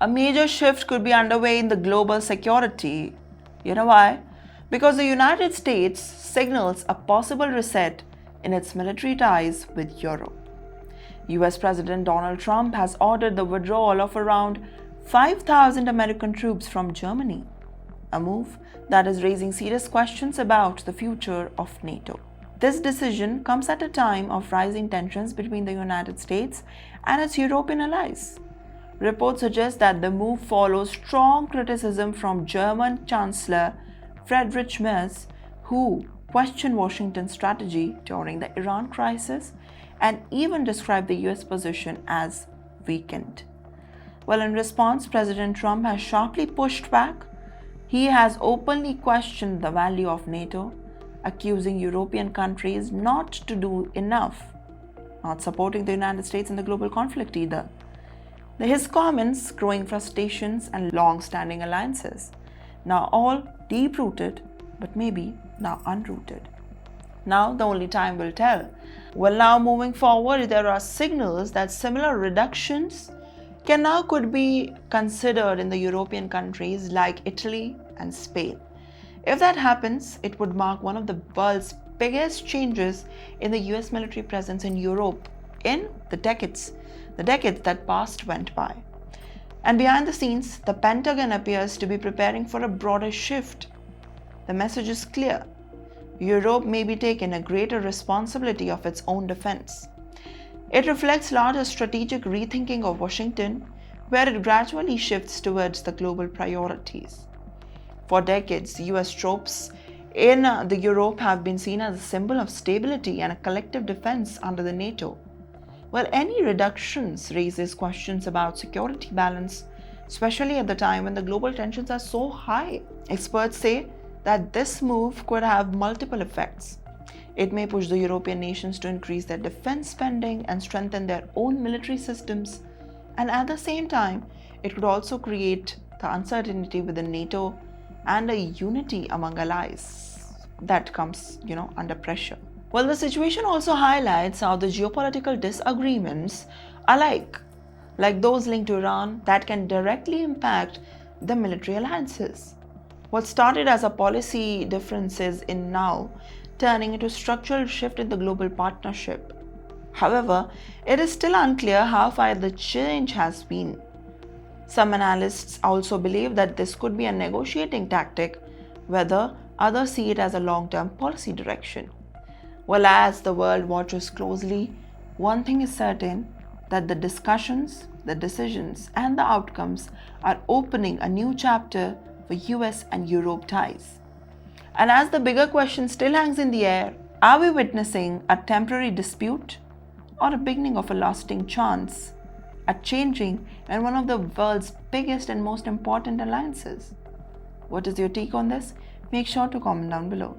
A major shift could be underway in the global security. You know why? Because the United States signals a possible reset in its military ties with Europe. US President Donald Trump has ordered the withdrawal of around 5,000 American troops from Germany, a move that is raising serious questions about the future of NATO. This decision comes at a time of rising tensions between the United States and its European allies. Reports suggest that the move follows strong criticism from German Chancellor Friedrich Merz, who questioned Washington's strategy during the Iran crisis and even described the US position as weakened. Well, in response, President Trump has sharply pushed back. He has openly questioned the value of NATO, accusing European countries not to do enough, not supporting the United States in the global conflict either. His comments, growing frustrations, and long-standing alliances, now all deep-rooted, but maybe now unrooted. Now the only time will tell. Well, now moving forward, there are signals that similar reductions could be considered in the European countries like Italy and Spain. If that happens, it would mark one of the world's biggest changes in the US military presence in Europe in the decades that went by. And behind the scenes, the Pentagon appears to be preparing for a broader shift. The message is clear. Europe may be taking a greater responsibility of its own defense. It reflects larger strategic rethinking of Washington, where it gradually shifts towards the global priorities. For decades, US troops in the Europe have been seen as a symbol of stability and a collective defense under the NATO. Well, any reductions raises questions about security balance, especially at the time when the global tensions are so high. Experts say that this move could have multiple effects. It may push the European nations to increase their defense spending and strengthen their own military systems, and at the same time, it could also create the uncertainty within NATO and a unity among allies that comes, under pressure. Well, the situation also highlights how the geopolitical disagreements are like those linked to Iran, that can directly impact the military alliances. What started as a policy differences in now turning into structural shift in the global partnership. However, it is still unclear how far the change has been. Some analysts also believe that this could be a negotiating tactic, whether others see it as a long-term policy direction. Well, as the world watches closely, one thing is certain, that the discussions, the decisions, and the outcomes are opening a new chapter for US and Europe ties. And as the bigger question still hangs in the air, are we witnessing a temporary dispute or a beginning of a lasting chance at changing in one of the world's biggest and most important alliances? What is your take on this? Make sure to comment down below.